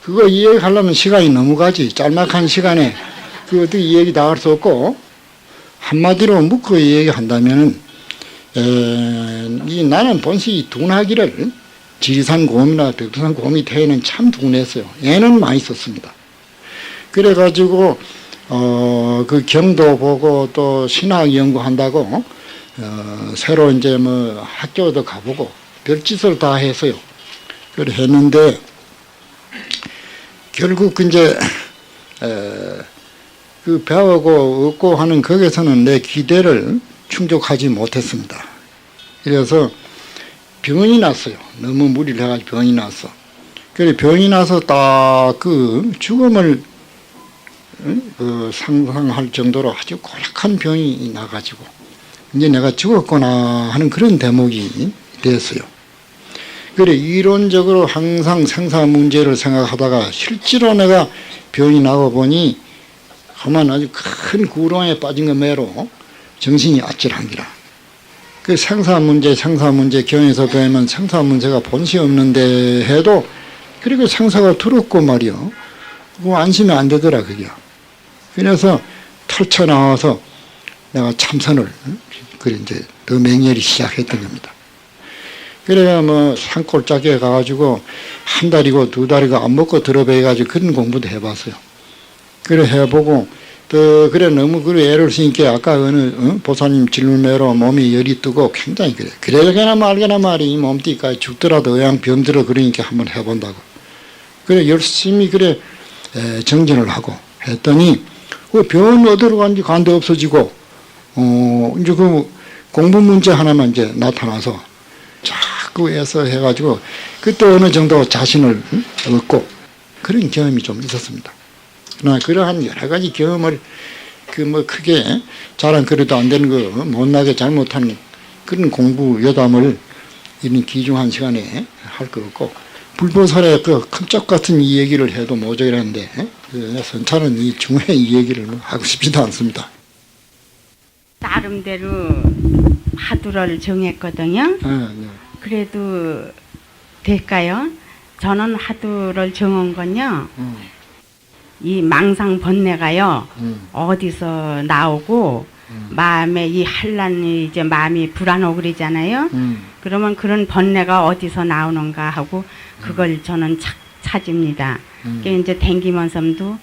그거 이야기하려면 시간이 너무 가지. 짤막한 시간에 그 어떻게 이야기 다 할 수 없고 한마디로 묶어 이야기한다면은 이 나는 본시 둔하기를 지리산 곰이나 백두산 곰이 태에는 참 둔했어요. 애는 많이 썼습니다. 그래가지고 그 경도 보고 또 신학 연구한다고 새로 이제 뭐 학교도 가보고 별짓을 다 했어요. 그래 했는데 결국 이제 그 배우고 얻고 하는 거기서는 내 기대를 충족하지 못했습니다. 그래서 병이 났어요. 너무 무리를 해가지고 병이 났어. 그래 병이 나서 딱 그 죽음을 상상할 정도로 아주 고약한 병이 나가지고 이제 내가 죽었구나 하는 그런 대목이 됐어요. 그래 이론적으로 항상 생사 문제를 생각하다가 실제로 내가 병이 나고 보니 그만 아주 큰 구렁에 빠진 것 매로 정신이 아찔한기라. 그 생사 문제 경에서 배우면 생사 문제가 본시 없는데 해도 그리고 생사가 두렵고 말이요. 그거 안심이 안 되더라 그게. 그래서 털쳐 나와서 내가 참선을 그래 이제 더 맹렬히 시작했던 겁니다. 그래야 뭐 산골짜기에 가가지고 한 달이고 두 달이고 안 먹고 들어배가지고 그런 공부도 해봤어요. 그래 해보고 또 그래 너무 그 애를 쓰니까 아까 어느 보사님 질문대로 몸이 열이 뜨고 굉장히 그래. 그래게나 말게나 말이 몸띠까지 죽더라도 의양 병들어 그러니까 한번 해본다고. 그래 열심히 그래 정진을 하고 했더니 그 병원 어디로 간지 간데 없어지고 이제 그 공부 문제 하나만 이제 나타나서 자꾸 애써 해가지고 그때 어느 정도 자신을 얻고 그런 경험이 좀 있었습니다. 그러나 그러한 여러 가지 경험을 그 뭐 크게 자랑 그래도 안 되는 거 못나게 잘못한 그런 공부 여담을 이런 귀중한 시간에 할 거 없고 불보살의 그 큰 쪽 같은 이 얘기를 해도 모자라는데 그 선차는 이 중회 이 얘기를 하고 싶지도 않습니다. 나름대로 화두를 정했거든요. 네. 그래도 될까요? 저는 화두를 정한 건요. 이 망상 번뇌가요. 어디서 나오고 마음에 이 한란이 이제 마음이 불안하고 그러잖아요. 그러면 그런 번뇌가 어디서 나오는가 하고 그걸 저는 찾습니다. 그게 이제 댕기면서도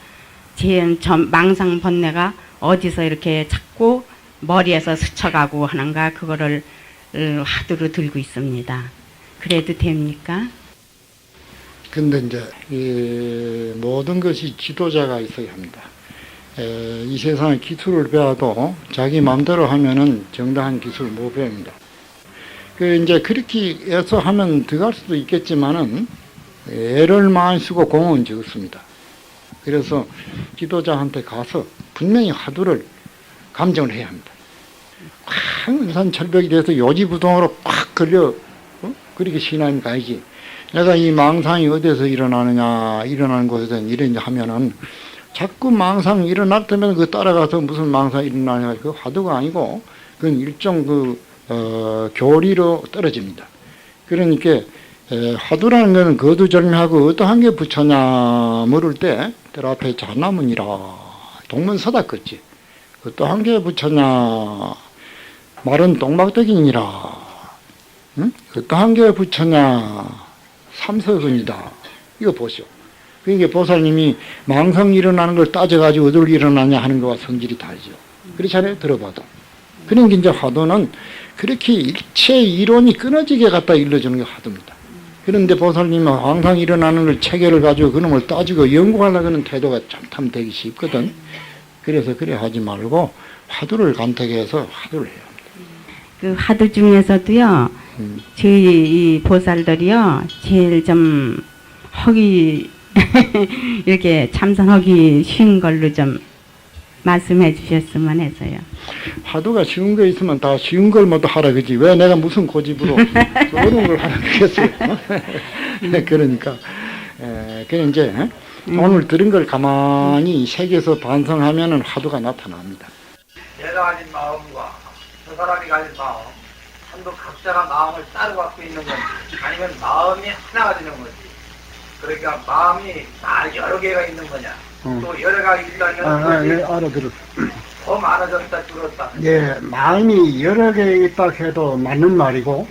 제 망상 번뇌가 어디서 이렇게 자꾸 머리에서 스쳐가고 하는가 그거를 화두로 들고 있습니다. 그래도 됩니까? 근데 이제 이 모든 것이 지도자가 있어야 합니다. 이 세상에 기술을 배워도 자기 마음대로 하면은 정당한 기술을 못 배웁니다. 그 이제 그렇게 해서 하면 들어갈 수도 있겠지만은 애를 많이 쓰고 공은 적습니다. 그래서 지도자한테 가서 분명히 화두를 감정을 해야 합니다. 확 은산철벽이 돼서 요지부동으로 팍 걸려 그렇게 신앙이 가야지. 내가 이 망상이 어디서 일어나는 곳에서 이러냐 하면은 자꾸 망상이 일어날 때면 그 따라가서 무슨 망상이 일어나냐 그 화두가 아니고 그건 일종 교리로 떨어집니다. 그러니까 화두라는 것은 거두절미하고 어떠한 게 붙였냐 물을 때 들 앞에 잣나무니라 동문서답겠지. 어떠한 게 붙였냐 말은 똥막떡이니라 응? 어떠한 게 붙였냐 삼서근이다. 이거 보시오. 그러니까 보살님이 망상 일어나는 걸 따져가지고 어디로 일어나냐 하는 거와 성질이 다르죠. 그렇잖아요. 들어봐도. 그러니까 이제 화두는 그렇게 일체 이론이 끊어지게 갖다 일러주는 게 화두입니다. 그런데 보살님은 망상 일어나는 걸 체계를 가지고 그놈을 따지고 연구하려고 하는 태도가 참 탐되기 쉽거든. 그래서 그래 하지 말고 화두를 간택해서 화두를 해야 합니다. 그 화두 중에서도요. 저희 이 보살들이요. 제일 좀 하기 이렇게 참선하기 쉬운 걸로 좀 말씀해 주셨으면 해서요. 화두가 쉬운 거 있으면 다 쉬운 걸 모두 하라 그지. 왜 내가 무슨 고집으로 어려운 걸 하라 그겠어요. 그러니까 그냥 이제 오늘 들은 걸 가만히 새겨서 반성하면은 화두가 나타납니다. 내가 가진 마음과 저 사람이 가진 마음 전부 각자가 마음을 따로 갖고 있는 건지 아니면 마음이 하나가 되는 건지 그러니까 마음이 다 여러 개가 있는 거냐 또 여러 개가 있다면 예, 알아들었어. 더 많아졌다 줄었다 예, 마음이 여러 개 있다 해도 맞는 말이고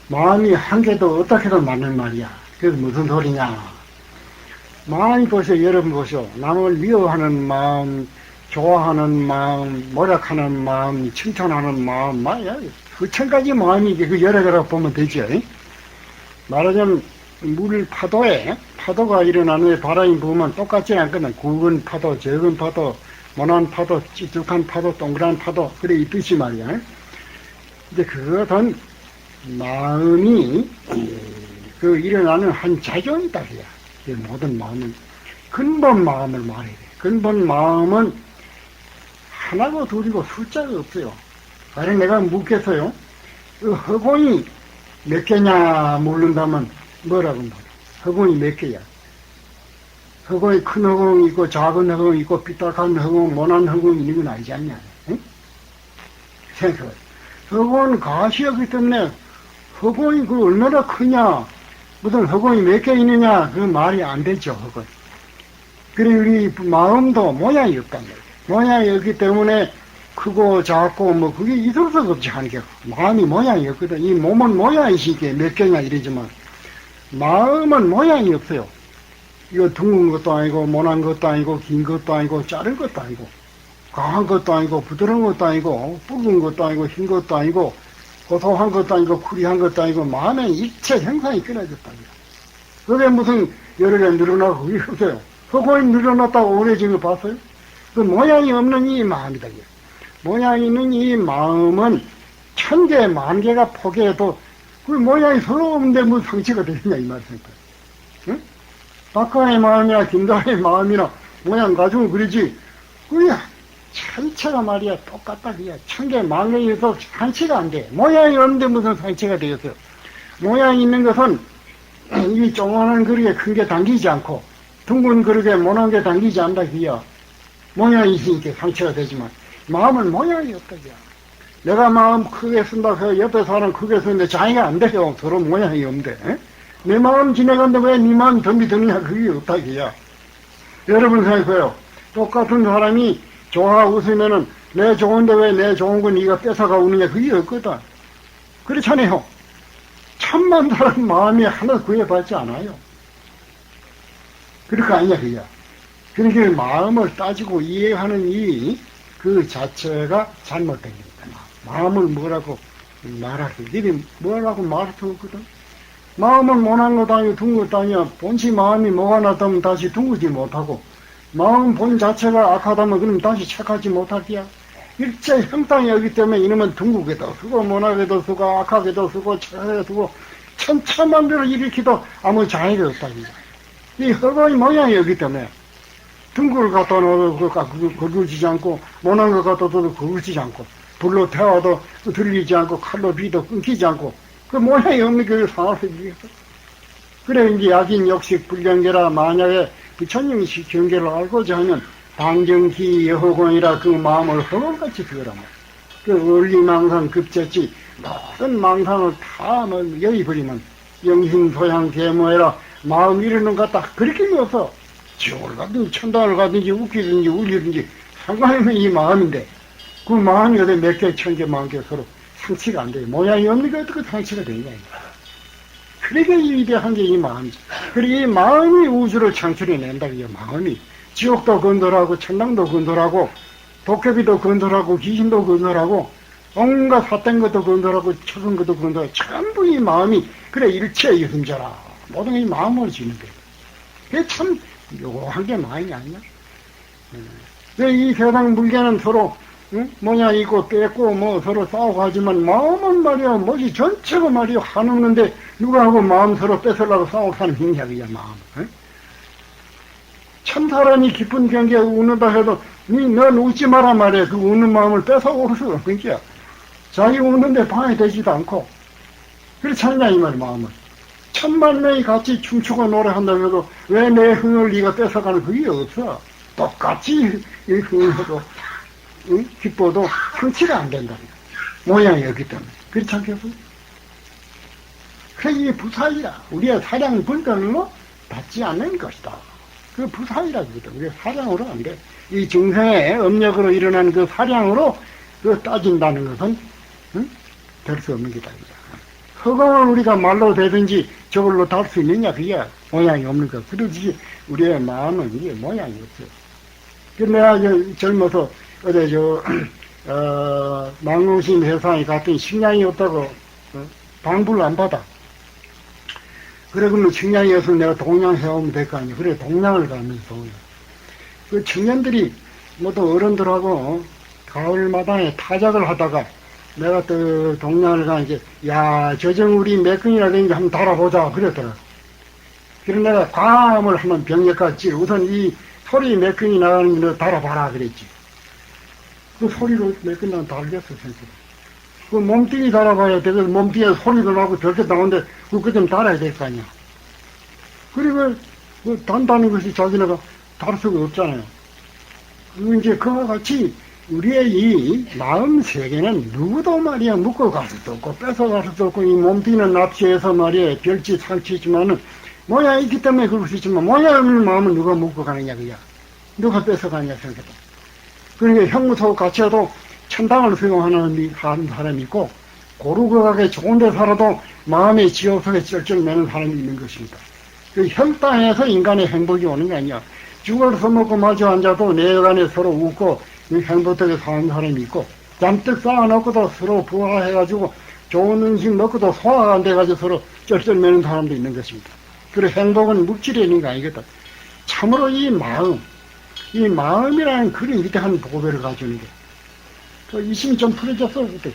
마음이 한 개도 없다 해도 맞는 말이야. 그게 무슨 소리냐. 마음이 보세요. 여러분 보세요. 남을 미워하는 마음, 좋아하는 마음, 모략하는 마음, 칭찬하는 마음, 수천 가지 마음이 그 여러 개라고 보면 되죠. 말하자면 물 파도에 파도가 일어나는데 바람이 부으면 똑같지 않거든. 굵은 파도, 적은 파도, 모난 파도, 찌뚝한 파도, 동그란 파도 그래 있듯이 말이야. 근데 그것은 마음이 그 일어나는 한 작용이다 해야. 모든 마음은 근본 마음을 말해야 돼. 근본 마음은 하나고 둘이고 숫자가 없어요. 가령 내가 묻겠어요. 그 허공이 몇 개냐 물른다면 뭐라고 말해? 허공이 몇 개야? 허공이 큰 허공 있고 작은 허공 있고 삐딱한 허공, 모난 허공이 있는 건 알지 않냐? 응? 생각해봐. 허공은 가시였기 때문에 허공이 그 얼마나 크냐? 무슨 허공이 몇 개 있느냐? 그 말이 안 되죠, 허공. 그리고 우리 마음도 모양이 없단 말이에요. 모양이 없기 때문에 크고 작고 뭐 그게 있을 수가 없지 하는 게 마음이 모양이 없거든. 이 몸은 모양이 있으니까 몇 개냐 이러지만 마음은 모양이 없어요. 이거 둥근 것도 아니고 모난 것도 아니고 긴 것도 아니고 자른 것도 아니고 강한 것도 아니고 부드러운 것도 아니고 붉은 것도 아니고 흰 것도 아니고 고소한 것도 아니고 쿠리한 것도 아니고 마음의 일체 형상이 끊어졌답니다. 그게 무슨 여러 개 늘어나고 그게 없어요. 허공이 늘어났다고 오래진 거 봤어요? 그 모양이 없는 이 마음이다. 모양이 있는 이 마음은 1000개, 10,000개가 포개해도 그 모양이 서로 없는데 무슨 상처가 되느냐 이 말입니다. 응? 박하의 마음이나 김다의 마음이나 모양 가지고 그러지. 그게 전체가 말이야 똑같다 그야. 천개 만개에 있어 상처가 안 돼. 모양이 없는데 무슨 상처가 되겠어요. 모양이 있는 것은 이 조그마한 그릇에 큰 게 당기지 않고 둥근 그릇에 모난 게 당기지 않다 그야. 모양이 있으니까 상처가 되지만 마음은 모양이 없다 그야. 내가 마음 크게 쓴다 해서 옆에 사람 크게 쓰는데 자기가 안 돼요. 서로 모양이 없는데. 에? 내 마음 지나간다 왜 네 마음 덤비 드느냐 그게 없다 그야. 여러분 생각해요. 똑같은 사람이 좋아 웃으면은 내 좋은데 왜 내 좋은 거 네가 뺏어가 우느냐 그게 없거든. 그렇잖아요. 천만 사람 마음이 하나 구해받지 않아요. 그럴 거 아니야 그야. 그러니까 마음을 따지고 이해하는 그 자체가 잘못된 겁니다. 마음을 뭐라고 말하기. 니들이 뭐라고 말할 수 없거든. 마음은 모난 것도 아니고 둥 것도 아니야. 본시 마음이 뭐가 났다면 다시 둥그지 못하고 마음 본 자체가 악하다면 그럼 다시 착하지 못하기야. 일체 형상이었기 때문에 이놈은 둥그게도 쓰고 모나게도 쓰고 악하게도 쓰고 착하게도 쓰고 천차만별을 일으키도 아무 장애가 없다. 이 허거의 모양이었기 때문에 둥글을 갖다 놓아도 거두지 않고 모난 것 갖다 둬도 거두지 않고 불로 태워도 들리지 않고 칼로 비도 끊기지 않고 그 모양이 없는 그 상황을 이기겠어. 그래 이제 약인 역식 불경계라 만약에 부처님식 경계를 알고자 하면 당정기 여호공이라 그 마음을 허공같이 들어라. 그 원리망상 급제지 모든 망상을 다 여의버리면 영신소양 계모해라. 마음 이르는 것 같다. 그렇게 없어. 지옥을 가든지 천당을 가든지 웃기든지 울리든지 상관없는 이 마음인데 그 마음이 어디 몇 개, 천 개, 만 개 서로 상치가 안 돼요. 모양이 없는 게 어떻게 상치가 되냐. 그러니까 이 위대한 게 이 마음이지. 그리고 이 마음이 우주를 창출해낸다. 이 마음이. 지옥도 건설하고 천당도 건설하고 도깨비도 건설하고 귀신도 건설하고 온갖 삿된 것도 건설하고 초선 것도 건설하고 전부 이 마음이 그래 일체의 흔자라. 모든 이 마음으로 지는 거예요. 그게 참 묘한 게 마음이 아니야. 이 세상 물개는 서로 뭐냐 있고 뺏고 뭐 서로 싸우고 하지만 마음은 말이야 뭐지 전체가 말이야 한없는데 누가 하고 마음 서로 뺏으려고 싸우고 사는 행위야 마음. 참 사람이 기쁜 경계에 웃는다 해도 넌 웃지 마라 말이야. 그 웃는 마음을 뺏어올 수 없으니까 자기 웃는데 방해되지도 않고 그렇지 않냐 이 말 마음을. 천만 명이 같이 춤추고 노래한다고 해도 왜 내 흥을 네가 뺏어가는 그게 없어. 똑같이 이 흥해도 기뻐도 성취가 안 된다. 모양이었기 때문에. 그렇지 않겠어요? 그래, 이게 부사이라. 우리의 사량 분별로 받지 않는 것이다. 그 부사이라거든. 우리가 사량으로 안 돼. 이 중생의 업력으로 일어난 그 사량으로 그 따진다는 것은, 될 수 없는 기다. 허공을 우리가 말로 되든지 저걸로 달 수 있느냐, 그게 모양이 없는 것. 그러지, 우리의 마음은 이게 모양이 없어요. 그래서 내가 젊어서 어제 망농심 회사에 갔더니 식량이 없다고 방부를 안 받아. 그래 그러면 식량이 없으면 내가 동양 해오면 될 거 아니야. 그래 동양을 가면서 그 청년들이 모두 어른들하고 가을마당에 타작을 하다가 내가 또 동양을 가니까 야 저정 우리 몇 근이나 되는지 한번 달아보자 그랬더라. 그래서 내가 과음을 한번 병력같이 우선 이 소리 몇 근이 나가는 거 달아봐라 그랬지. 그 소리로 몇 근 나면 달겠어 생각. 그 몸뚱이 달아봐야 돼. 그 몸뚱이에 소리도 나고 별게 나오는데 그거 좀 달아야 될 거 아니야. 그리고 그 단다는 것이 자기네가 다를 수가 없잖아요. 이제 그와 같이 우리의 이 마음 세계는 누구도 말이야 묶어 갈 수도 없고 뺏어 갈 수도 없고 이 몸뚱이는 납치해서 말이야 별짓 상치지만은 모양이 있기 때문에 그럴 수 있지만 모양 없는 마음은 누가 묶어 가느냐 그야. 누가 뺏어 가느냐 생각해. 그러니까 형무소 같이 해도 천당을 수용하는 사람이 있고 고루고하게 좋은 데 살아도 마음의 지옥 속에 쩔쩔매는 사람이 있는 것입니다. 그 형 땅에서 인간의 행복이 오는 게 아니야. 죽을 써먹고 마주 앉아도 내간에 서로 웃고 행복하게 사는 사람이 있고 잔뜩 쌓아놓고도 서로 부화해가지고 좋은 음식 먹고도 소화가 안 돼가지고 서로 쩔쩔매는 사람도 있는 것입니다. 그리고 행복은 물질이 있는 게 아니거든. 참으로 이 마음이라는 그런 위대한 보배를 가지는 게. 그 이심이 좀 풀어졌어, 그때.